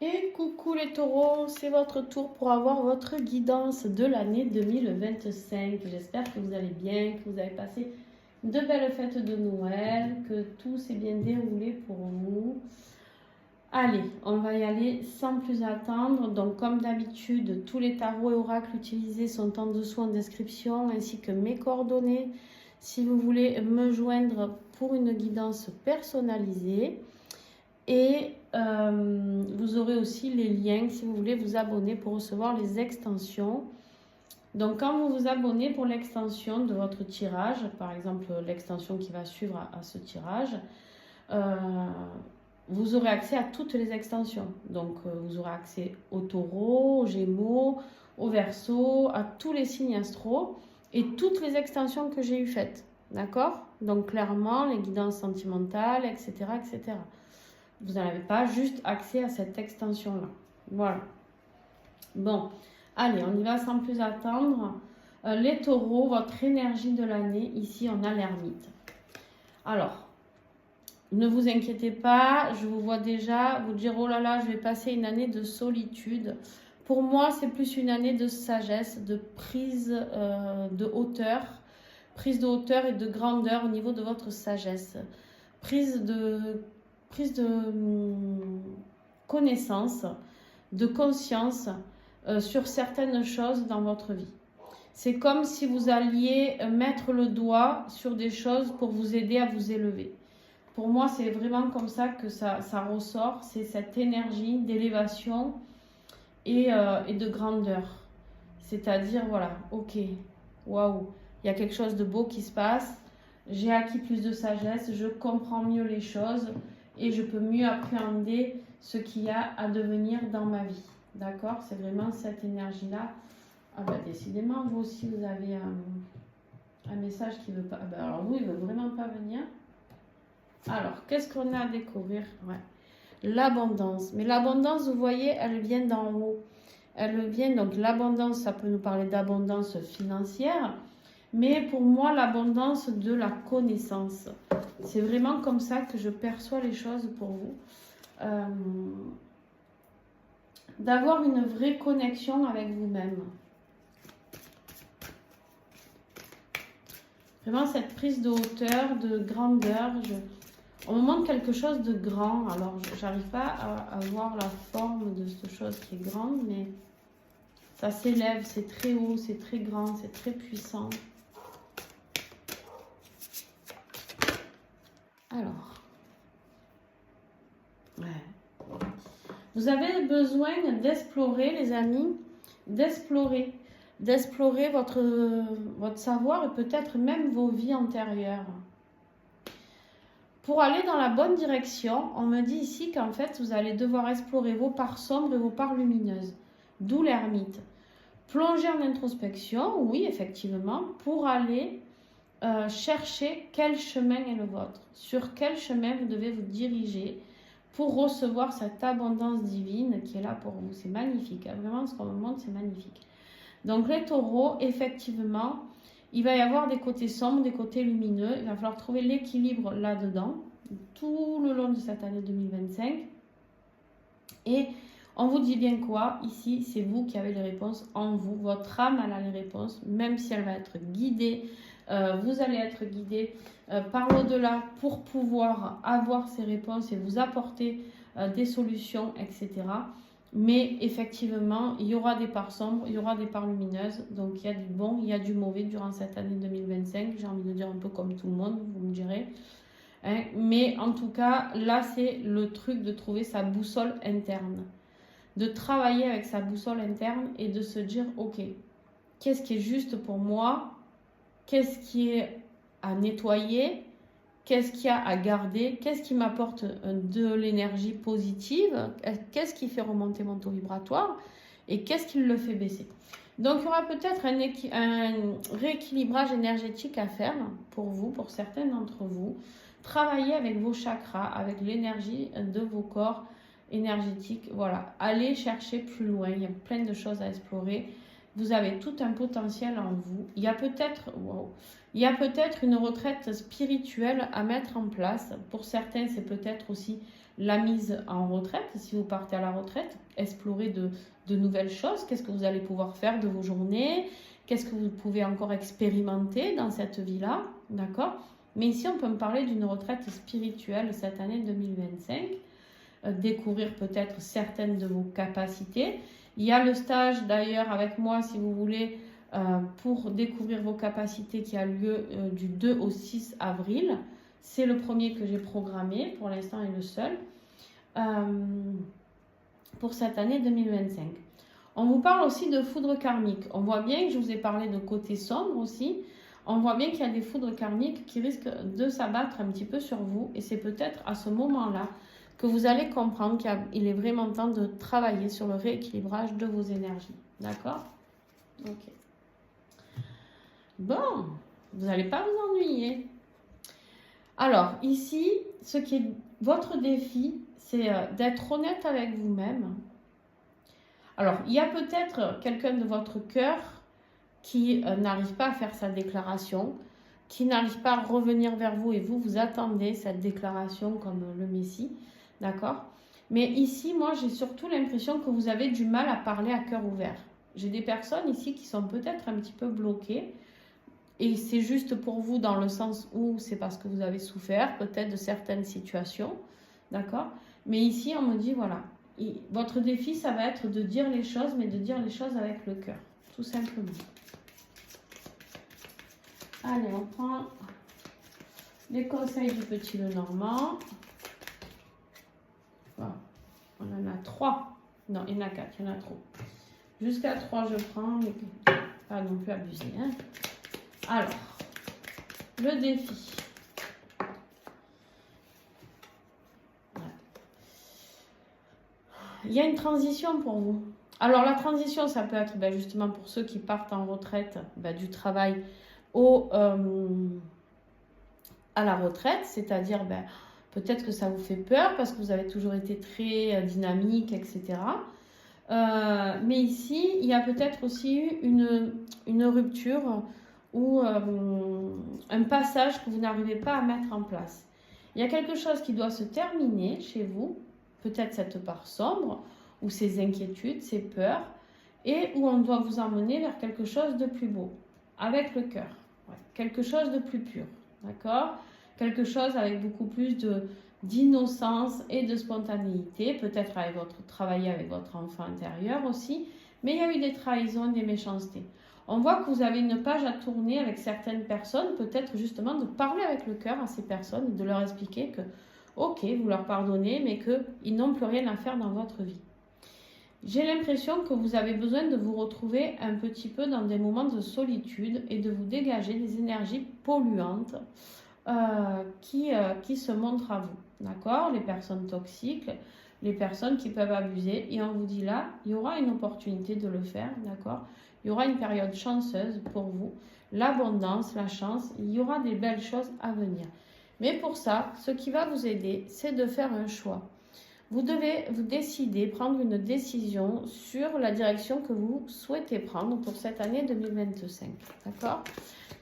Et coucou les taureaux, c'est votre tour pour avoir votre guidance de l'année 2025. J'espère que vous allez bien, que vous avez passé de belles fêtes de Noël, que tout s'est bien déroulé pour vous. Allez, on va y aller sans plus attendre. Donc comme d'habitude, tous les tarots et oracles utilisés sont en dessous en description, ainsi que mes coordonnées. Si vous voulez me joindre pour une guidance personnalisée. Et vous aurez aussi les liens si vous voulez vous abonner pour recevoir les extensions. Donc quand vous vous abonnez pour l'extension de votre tirage, par exemple l'extension qui va suivre à ce tirage, vous aurez accès à toutes les extensions. Donc vous aurez accès au taureau, aux gémeaux, au verseau, à tous les signes astro et toutes les extensions que j'ai eu faites. D'accord? Donc clairement, les guidances sentimentales, etc. etc. Vous n'avez pas juste accès à cette extension-là. Voilà. Bon, allez, on y va sans plus attendre. Les taureaux, votre énergie de l'année, ici on a l'ermite. Alors, ne vous inquiétez pas, je vous vois déjà vous dire, oh là là, je vais passer une année de solitude. Pour moi, c'est plus une année de sagesse, de prise de hauteur et de grandeur au niveau de votre sagesse. Prise de connaissance, de conscience sur certaines choses dans votre vie. C'est comme si vous alliez mettre le doigt sur des choses pour vous aider à vous élever. Pour moi, c'est vraiment comme ça que ça ressort. C'est cette énergie d'élévation et de grandeur. C'est-à-dire, voilà, ok, waouh, il y a quelque chose de beau qui se passe. J'ai acquis plus de sagesse, je comprends mieux les choses et je peux mieux appréhender ce qu'il y a à devenir dans ma vie. D'accord? C'est vraiment cette énergie-là. Ah bah décidément, vous aussi, vous avez un message qui ne veut pas... Ah bah alors vous, il ne veut vraiment pas venir. Alors, qu'est-ce qu'on a à découvrir? Ouais. L'abondance. Mais l'abondance, vous voyez, elle vient d'en haut. Elle vient, donc l'abondance, ça peut nous parler d'abondance financière. Mais pour moi, l'abondance de la connaissance. C'est vraiment comme ça que je perçois les choses pour vous. D'avoir une vraie connexion avec vous-même. Vraiment cette prise de hauteur, de grandeur. On me montre quelque chose de grand. Alors, j'arrive pas à voir la forme de cette chose qui est grande, mais ça s'élève, c'est très haut, c'est très grand, c'est très puissant. Alors, ouais. Vous avez besoin d'explorer, les amis, d'explorer votre savoir et peut-être même vos vies antérieures. Pour aller dans la bonne direction, on me dit ici qu'en fait, vous allez devoir explorer vos parts sombres et vos parts lumineuses, d'où l'ermite. Plonger en introspection, oui, effectivement, pour aller chercher quel chemin est le vôtre, sur quel chemin vous devez vous diriger pour recevoir cette abondance divine qui est là pour vous. C'est magnifique, hein, vraiment ce qu'on me montre, c'est magnifique. Donc les taureaux, effectivement, il va y avoir des côtés sombres, des côtés lumineux. Il va falloir trouver l'équilibre là-dedans, tout le long de cette année 2025. Et on vous dit bien quoi? Ici, c'est vous qui avez les réponses en vous. Votre âme, elle a les réponses, même si elle va être guidée. Vous allez être guidé par l'au-delà pour pouvoir avoir ces réponses et vous apporter des solutions, etc. Mais effectivement, il y aura des parts sombres, il y aura des parts lumineuses. Donc il y a du bon, il y a du mauvais durant cette année 2025. J'ai envie de dire un peu comme tout le monde, vous me direz. Hein, mais en tout cas, là, c'est le truc de trouver sa boussole interne. De travailler avec sa boussole interne et de se dire, ok, qu'est-ce qui est juste pour moi? Qu'est-ce qui est à nettoyer? Qu'est-ce qu'il y a à garder? Qu'est-ce qui m'apporte de l'énergie positive? Qu'est-ce qui fait remonter mon taux vibratoire? Et qu'est-ce qui le fait baisser? Donc, il y aura peut-être un rééquilibrage énergétique à faire pour vous, pour certains d'entre vous. Travaillez avec vos chakras, avec l'énergie de vos corps énergétiques. Voilà, allez chercher plus loin. Il y a plein de choses à explorer. Vous avez tout un potentiel en vous. Il y a peut-être une retraite spirituelle à mettre en place. Pour certains, c'est peut-être aussi la mise en retraite. Si vous partez à la retraite, explorer de nouvelles choses. Qu'est-ce que vous allez pouvoir faire de vos journées? Qu'est-ce que vous pouvez encore expérimenter dans cette vie-là? D'accord? Mais ici, on peut me parler d'une retraite spirituelle cette année 2025. Découvrir peut-être certaines de vos capacités. Il y a le stage d'ailleurs avec moi, si vous voulez, pour découvrir vos capacités qui a lieu du 2 au 6 avril. C'est le premier que j'ai programmé, pour l'instant et le seul, pour cette année 2025. On vous parle aussi de foudre karmique. On voit bien que je vous ai parlé de côté sombre aussi. On voit bien qu'il y a des foudres karmiques qui risquent de s'abattre un petit peu sur vous. Et c'est peut-être à ce moment-là que vous allez comprendre qu'il est vraiment temps de travailler sur le rééquilibrage de vos énergies. D'accord? Ok. Bon, vous n'allez pas vous ennuyer. Alors, ici, ce qui est votre défi, c'est d'être honnête avec vous-même. Alors, il y a peut-être quelqu'un de votre cœur qui n'arrive pas à faire sa déclaration, qui n'arrive pas à revenir vers vous et vous attendez cette déclaration comme le Messie. D'accord? Mais ici, moi, j'ai surtout l'impression que vous avez du mal à parler à cœur ouvert. J'ai des personnes ici qui sont peut-être un petit peu bloquées. Et c'est juste pour vous dans le sens où c'est parce que vous avez souffert peut-être de certaines situations. D'accord? Mais ici, on me dit, voilà, votre défi, ça va être de dire les choses, mais de dire les choses avec le cœur. Tout simplement. Allez, on prend les conseils du petit Lenormand. Voilà. On en a 3. Non, il y en a 4, il y en a trop. Jusqu'à 3, je prends, mais pas non plus abuser. Hein. Alors, le défi. Voilà. Il y a une transition pour vous. Alors, la transition, ça peut être justement pour ceux qui partent en retraite du travail à la retraite, c'est-à-dire peut-être que ça vous fait peur parce que vous avez toujours été très dynamique, etc. Mais ici, il y a peut-être aussi une rupture ou un passage que vous n'arrivez pas à mettre en place. Il y a quelque chose qui doit se terminer chez vous, peut-être cette part sombre, ou ces inquiétudes, ces peurs, et où on doit vous emmener vers quelque chose de plus beau, avec le cœur, quelque chose de plus pur, d'accord? Quelque chose avec beaucoup plus d'innocence et de spontanéité, peut-être travailler avec votre enfant intérieur aussi, mais il y a eu des trahisons, des méchancetés. On voit que vous avez une page à tourner avec certaines personnes, peut-être justement de parler avec le cœur à ces personnes, de leur expliquer que, ok, vous leur pardonnez, mais qu'ils n'ont plus rien à faire dans votre vie. J'ai l'impression que vous avez besoin de vous retrouver un petit peu dans des moments de solitude et de vous dégager des énergies polluantes qui se montrent à vous. D'accord? Les personnes toxiques, les personnes qui peuvent abuser. Et on vous dit là, il y aura une opportunité de le faire. D'accord? Il y aura une période chanceuse pour vous. L'abondance, la chance, il y aura des belles choses à venir. Mais pour ça, ce qui va vous aider, c'est de faire un choix. Vous devez vous décider, prendre une décision sur la direction que vous souhaitez prendre pour cette année 2025. D'accord?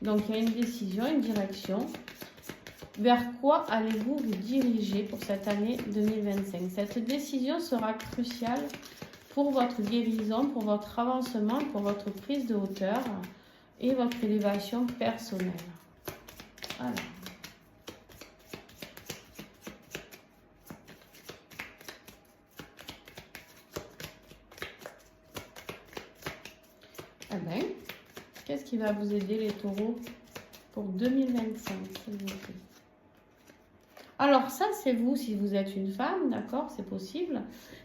Donc, il y a une décision, une direction. Vers quoi allez-vous vous diriger pour cette année 2025? Cette décision sera cruciale pour votre guérison, pour votre avancement, pour votre prise de hauteur et votre élévation personnelle. Alors. Eh bien, qu'est-ce qui va vous aider les taureaux pour 2025, s'il vous plaît? Alors ça, c'est vous si vous êtes une femme, d'accord, c'est possible.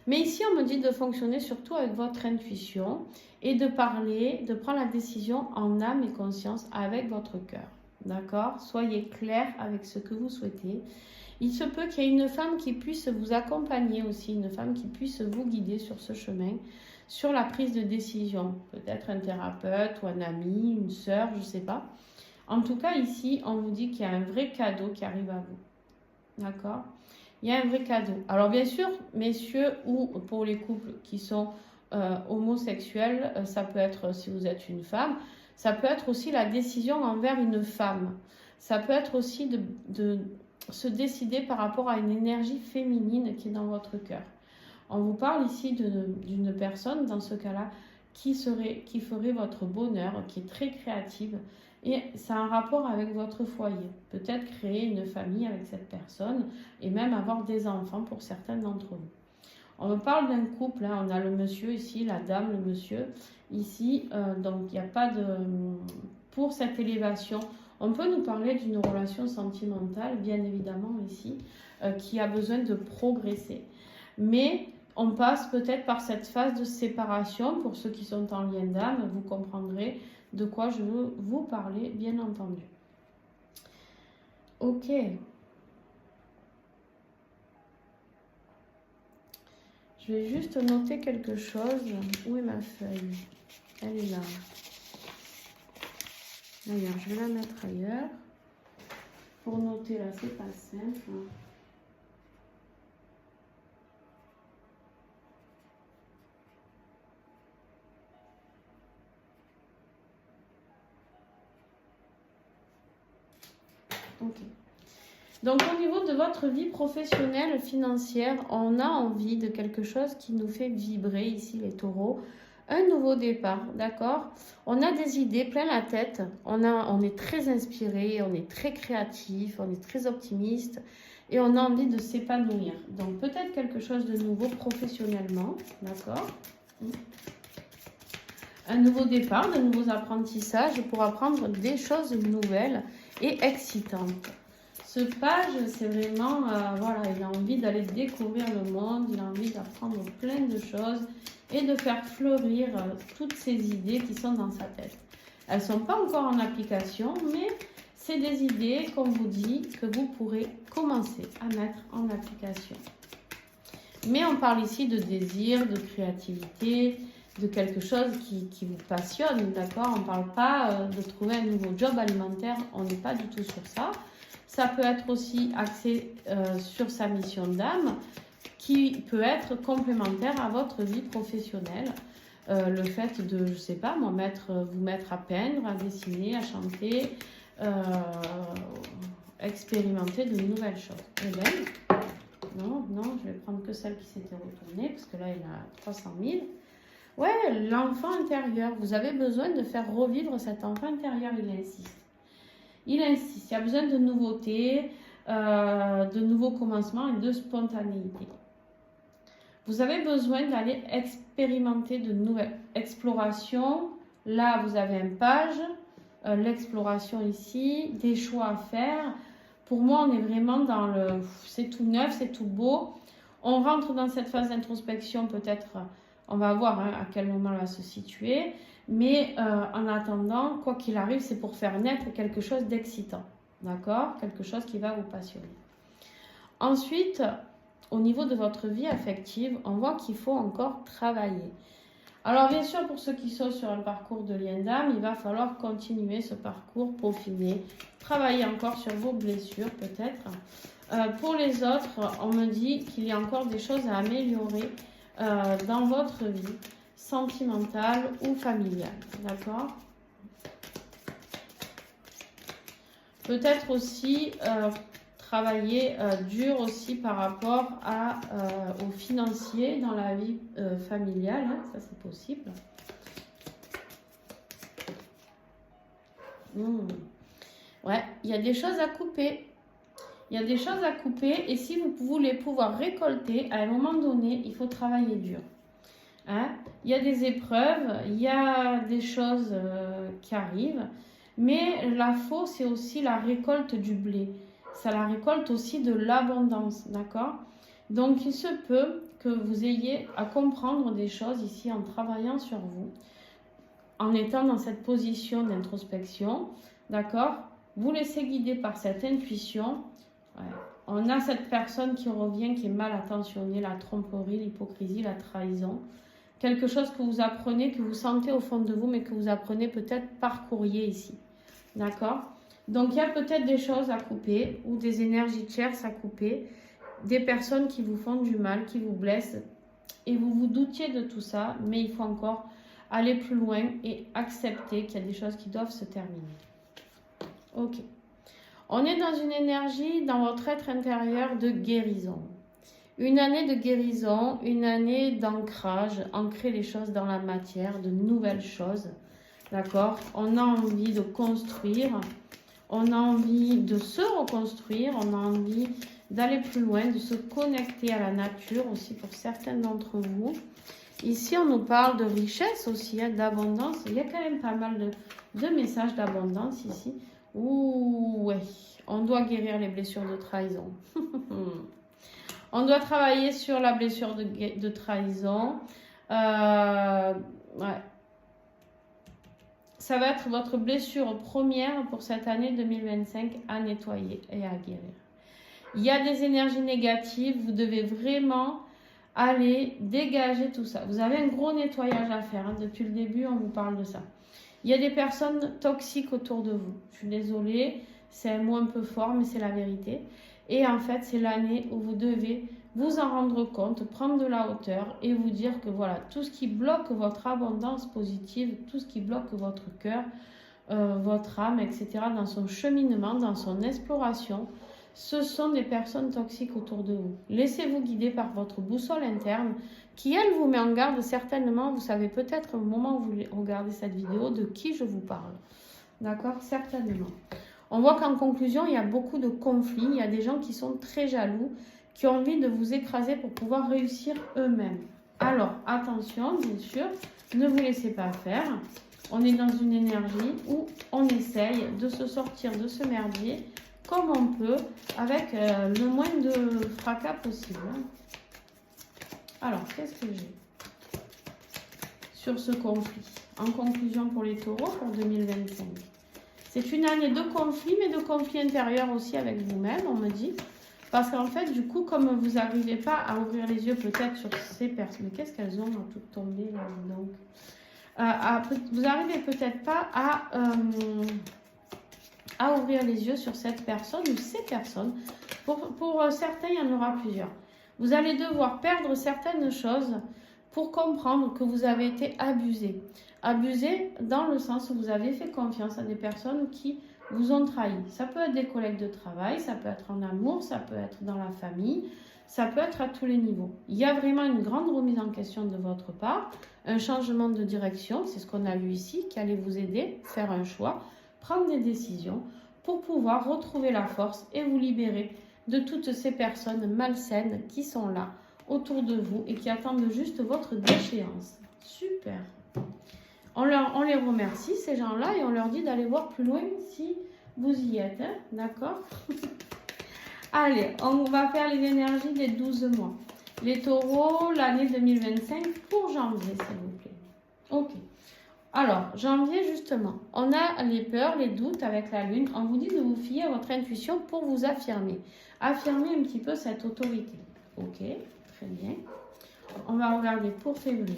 Mais ici, on me dit de fonctionner surtout avec votre intuition et de parler, de prendre la décision en âme et conscience avec votre cœur, d'accord? Soyez clair avec ce que vous souhaitez. Il se peut qu'il y ait une femme qui puisse vous accompagner aussi, une femme qui puisse vous guider sur ce chemin, sur la prise de décision. Peut-être un thérapeute ou un ami, une sœur, je ne sais pas. En tout cas, ici, on vous dit qu'il y a un vrai cadeau qui arrive à vous. D'accord? Il y a un vrai cadeau. Alors bien sûr, messieurs, ou pour les couples qui sont homosexuel, ça peut être si vous êtes une femme, ça peut être aussi la décision envers une femme. Ça peut être aussi de se décider par rapport à une énergie féminine qui est dans votre cœur. On vous parle ici d'une personne, dans ce cas-là, qui ferait votre bonheur, qui est très créative. Et ça a un rapport avec votre foyer. Peut-être créer une famille avec cette personne et même avoir des enfants pour certains d'entre vous. On me parle d'un couple, hein, on a le monsieur ici, la dame, le monsieur ici. Donc il n'y a pas de... Pour cette élévation, on peut nous parler d'une relation sentimentale, bien évidemment ici, qui a besoin de progresser. Mais on passe peut-être par cette phase de séparation. Pour ceux qui sont en lien d'âme, vous comprendrez de quoi je veux vous parler, bien entendu. Ok. Je vais juste noter quelque chose. Où est ma feuille? Elle est là. D'ailleurs, je vais la mettre ailleurs. Pour noter là, c'est pas simple. Ok. Donc au niveau de votre vie professionnelle, financière, on a envie de quelque chose qui nous fait vibrer ici les taureaux. Un nouveau départ, d'accord? On a des idées plein la tête, on est très inspiré, on est très créatif, on est très optimiste et on a envie de s'épanouir. Donc peut-être quelque chose de nouveau professionnellement, d'accord? Un nouveau départ, de nouveaux apprentissages pour apprendre des choses nouvelles et excitantes. Ce page, c'est vraiment, voilà, il a envie d'aller découvrir le monde, il a envie d'apprendre plein de choses et de faire fleurir toutes ces idées qui sont dans sa tête. Elles ne sont pas encore en application, mais c'est des idées, comme vous dit, que vous pourrez commencer à mettre en application. Mais on parle ici de désir, de créativité, de quelque chose qui vous passionne, d'accord? On ne parle pas de trouver un nouveau job alimentaire, on n'est pas du tout sur ça. Ça peut être aussi axé sur sa mission d'âme, qui peut être complémentaire à votre vie professionnelle. Le fait de, je ne sais pas, moi, vous mettre à peindre, à dessiner, à chanter, expérimenter de nouvelles choses. Hélène? Non, je vais prendre que celle qui s'était retournée, parce que là, il a 300 000. Ouais, l'enfant intérieur. Vous avez besoin de faire revivre cet enfant intérieur, il insiste. Il insiste, il y a besoin de nouveautés, de nouveaux commencements et de spontanéité. Vous avez besoin d'aller expérimenter de nouvelles explorations. Là, vous avez un page, l'exploration ici, des choix à faire. Pour moi, on est vraiment dans le... C'est tout neuf, c'est tout beau. On rentre dans cette phase d'introspection, peut-être, on va voir à quel moment elle va se situer. Mais en attendant, quoi qu'il arrive, c'est pour faire naître quelque chose d'excitant. D'accord? Quelque chose qui va vous passionner. Ensuite, au niveau de votre vie affective, on voit qu'il faut encore travailler. Alors bien sûr, pour ceux qui sont sur un parcours de lien d'âme, il va falloir continuer ce parcours, peaufiner, travailler encore sur vos blessures peut-être. Pour les autres, on me dit qu'il y a encore des choses à améliorer dans votre vie sentimentale ou familiale. D'accord? Peut-être aussi travailler dur aussi par rapport au financier dans la vie familiale, hein, ça c'est possible. Ouais, il y a des choses à couper. Il y a des choses à couper et si vous voulez pouvoir récolter, à un moment donné, il faut travailler dur. Hein? Il y a des épreuves, il y a des choses qui arrivent, mais la faux, c'est aussi la récolte du blé. C'est la récolte aussi de l'abondance, d'accord? Donc, il se peut que vous ayez à comprendre des choses ici en travaillant sur vous, en étant dans cette position d'introspection, d'accord? Vous laissez guider par cette intuition. Ouais. On a cette personne qui revient, qui est mal attentionnée, la tromperie, l'hypocrisie, la trahison. Quelque chose que vous apprenez, que vous sentez au fond de vous, mais que vous apprenez peut-être par courrier ici. D'accord? Donc, il y a peut-être des choses à couper ou des énergies tierces à couper, des personnes qui vous font du mal, qui vous blessent, et vous vous doutiez de tout ça, mais il faut encore aller plus loin et accepter qu'il y a des choses qui doivent se terminer. Ok. On est dans une énergie, dans votre être intérieur, de guérison. Une année de guérison, une année d'ancrage, ancrer les choses dans la matière, de nouvelles choses. D'accord? On a envie de construire, on a envie de se reconstruire, on a envie d'aller plus loin, de se connecter à la nature aussi pour certains d'entre vous. Ici, on nous parle de richesse aussi, hein, d'abondance. Il y a quand même pas mal de messages d'abondance ici. Ouh, ouais, on doit guérir les blessures de trahison. On doit travailler sur la blessure de trahison. Ouais. Ça va être votre blessure première pour cette année 2025 à nettoyer et à guérir. Il y a des énergies négatives, vous devez vraiment aller dégager tout ça. Vous avez un gros nettoyage à faire, hein. Depuis le début, on vous parle de ça. Il y a des personnes toxiques autour de vous. Je suis désolée, c'est un mot un peu fort, mais c'est la vérité. Et en fait, c'est l'année où vous devez vous en rendre compte, prendre de la hauteur et vous dire que voilà, tout ce qui bloque votre abondance positive, tout ce qui bloque votre cœur, votre âme, etc., dans son cheminement, dans son exploration, ce sont des personnes toxiques autour de vous. Laissez-vous guider par votre boussole interne qui, elle, vous met en garde certainement. Vous savez peut-être au moment où vous regardez cette vidéo de qui je vous parle. D'accord? Certainement. On voit qu'en conclusion, il y a beaucoup de conflits. Il y a des gens qui sont très jaloux, qui ont envie de vous écraser pour pouvoir réussir eux-mêmes. Alors, attention, bien sûr, ne vous laissez pas faire. On est dans une énergie où on essaye de se sortir de ce merdier comme on peut, avec le moins de fracas possible. Alors, qu'est-ce que j'ai sur ce conflit? En conclusion pour les taureaux pour 2025. C'est une année de conflit, mais de conflit intérieur aussi avec vous-même, on me dit. Parce qu'en fait, du coup, comme vous n'arrivez pas à ouvrir les yeux peut-être sur ces personnes, mais qu'est-ce qu'elles ont à tout tomber là, donc vous n'arrivez peut-être pas à ouvrir les yeux sur cette personne ou ces personnes. Pour certains, il y en aura plusieurs. Vous allez devoir perdre certaines choses pour comprendre que vous avez été abusé. Abusé dans le sens où vous avez fait confiance à des personnes qui vous ont trahi. Ça peut être des collègues de travail, ça peut être en amour, ça peut être dans la famille, ça peut être à tous les niveaux. Il y a vraiment une grande remise en question de votre part, un changement de direction, c'est ce qu'on a vu ici, qui allait vous aider, faire un choix, prendre des décisions pour pouvoir retrouver la force et vous libérer de toutes ces personnes malsaines qui sont là autour de vous et qui attendent juste votre déchéance. Super. On les remercie, ces gens-là, et on leur dit d'aller voir plus loin si vous y êtes. Hein, d'accord? Allez, on va faire les énergies des 12 mois. Les taureaux, l'année 2025 pour janvier, s'il vous plaît. Ok. Alors, janvier, justement, on a les peurs, les doutes avec la lune. On vous dit de vous fier à votre intuition pour vous affirmer. Affirmer un petit peu cette autorité. Ok, très bien. On va regarder pour février.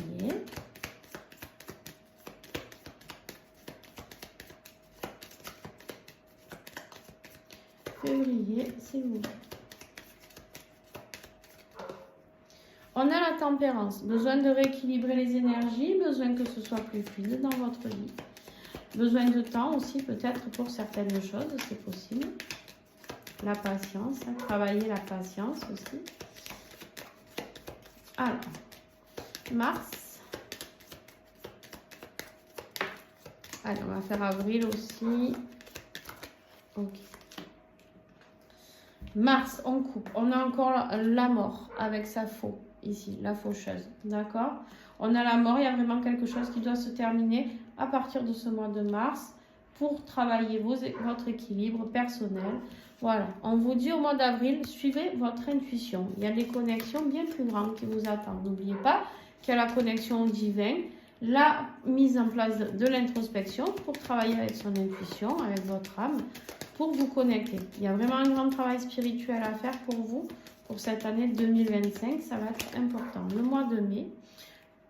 Février, s'il vous plaît. On a la tempérance, besoin de rééquilibrer les énergies, besoin que ce soit plus fluide dans votre vie. Besoin de temps aussi peut-être pour certaines choses, c'est possible. La patience, hein, travailler la patience aussi. Alors, Mars. Allez, on va faire avril aussi. Ok. Mars, on coupe. On a encore la mort avec sa faux. Ici, la faucheuse, d'accord? On a la mort, il y a vraiment quelque chose qui doit se terminer à partir de ce mois de mars pour travailler votre équilibre personnel. Voilà, on vous dit au mois d'avril, suivez votre intuition. Il y a des connexions bien plus grandes qui vous attendent. N'oubliez pas qu'il y a la connexion au divin, la mise en place de l'introspection pour travailler avec son intuition, avec votre âme, pour vous connecter. Il y a vraiment un grand travail spirituel à faire pour vous. Pour cette année 2025, ça va être important. Le mois de mai,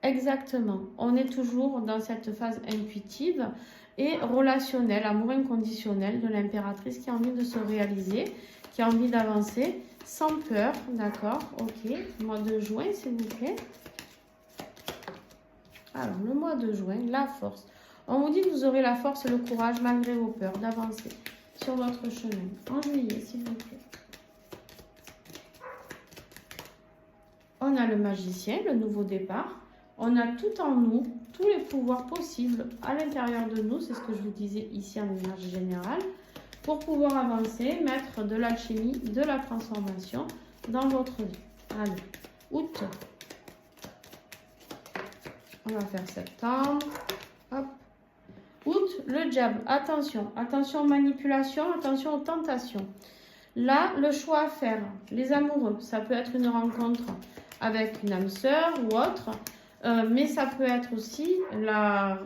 exactement, on est toujours dans cette phase intuitive et relationnelle, amour inconditionnel de l'impératrice qui a envie de se réaliser, qui a envie d'avancer. sans peur, d'accord, ok. Mois de juin, s'il vous plaît. Alors, le mois de juin, la force. On vous dit que vous aurez la force et le courage, malgré vos peurs, d'avancer sur votre chemin. En juillet, s'il vous plaît. On a le magicien, le nouveau départ. On a tout en nous, tous les pouvoirs possibles à l'intérieur de nous. C'est ce que je vous disais ici en énergie générale. Pour pouvoir avancer, mettre de l'alchimie, de la transformation dans votre vie. Allez, août. On va faire septembre. Hop. Août, le diable. Attention, attention aux manipulations, attention aux tentations. Là, le choix à faire. Les amoureux, ça peut être une rencontre avec une âme sœur ou autre. Mais ça peut être aussi la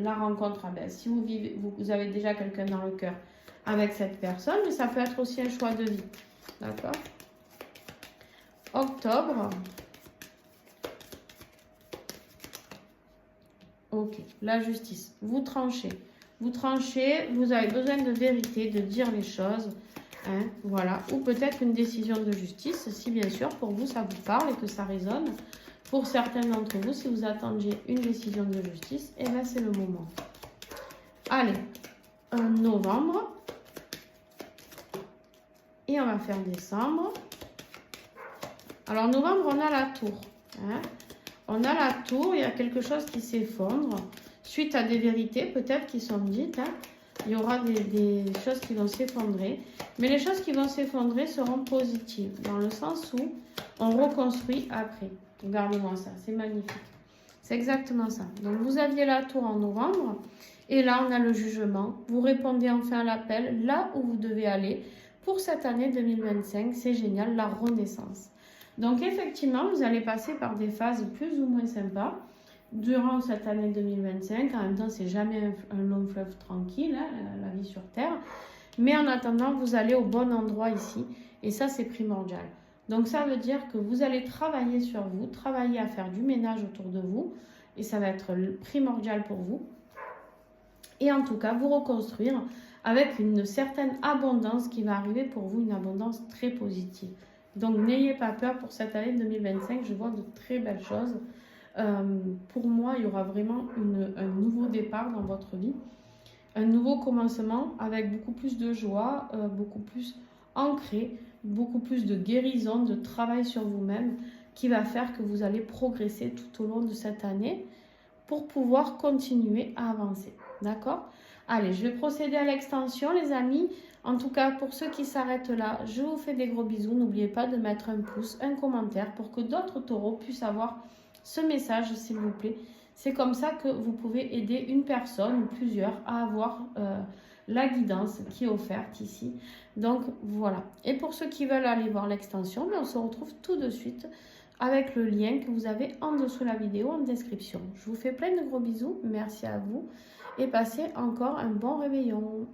rencontre. Si vous vivez, vous avez déjà quelqu'un dans le cœur avec cette personne, mais ça peut être aussi un choix de vie. D'accord? Octobre. Ok, la justice. Vous tranchez. Vous tranchez, vous avez besoin de vérité, de dire les choses. Hein, voilà. Ou peut-être une décision de justice, si bien sûr pour vous ça vous parle et que ça résonne. Pour certains d'entre vous, si vous attendiez une décision de justice, et bien c'est le moment. Allez, novembre. Et on va faire décembre. Alors novembre, on a la tour. Hein. On a la tour, il y a quelque chose qui s'effondre. Suite à des vérités peut-être qui sont dites. Hein. Il y aura des choses qui vont s'effondrer. Mais les choses qui vont s'effondrer seront positives. Dans le sens où on reconstruit après. Regardez-moi ça, c'est magnifique. C'est exactement ça. Donc, vous aviez la tour en novembre. Et là, on a le jugement. Vous répondez enfin à l'appel, là où vous devez aller pour cette année 2025. C'est génial, la renaissance. Donc, effectivement, vous allez passer par des phases plus ou moins sympas durant cette année 2025. En même temps, c'est jamais un long fleuve tranquille, hein, la vie sur Terre. Mais en attendant, vous allez au bon endroit ici. Et ça, c'est primordial. Donc, ça veut dire que vous allez travailler sur vous, travailler à faire du ménage autour de vous. Et ça va être primordial pour vous. Et en tout cas, vous reconstruire avec une certaine abondance qui va arriver pour vous, une abondance très positive. Donc, n'ayez pas peur pour cette année 2025. Je vois de très belles choses. Pour moi, il y aura vraiment un nouveau départ dans votre vie. Un nouveau commencement avec beaucoup plus de joie, beaucoup plus ancré, beaucoup plus de guérison, de travail sur vous-même qui va faire que vous allez progresser tout au long de cette année pour pouvoir continuer à avancer. D'accord? Allez, je vais procéder à l'extension, les amis. En tout cas, pour ceux qui s'arrêtent là, je vous fais des gros bisous. N'oubliez pas de mettre un pouce, un commentaire pour que d'autres taureaux puissent avoir ce message, s'il vous plaît. C'est comme ça que vous pouvez aider une personne ou plusieurs à avoir la guidance qui est offerte ici. Donc, voilà. Et pour ceux qui veulent aller voir l'extension, on se retrouve tout de suite avec le lien que vous avez en dessous de la vidéo en description. Je vous fais plein de gros bisous. Merci à vous et passez encore un bon réveillon.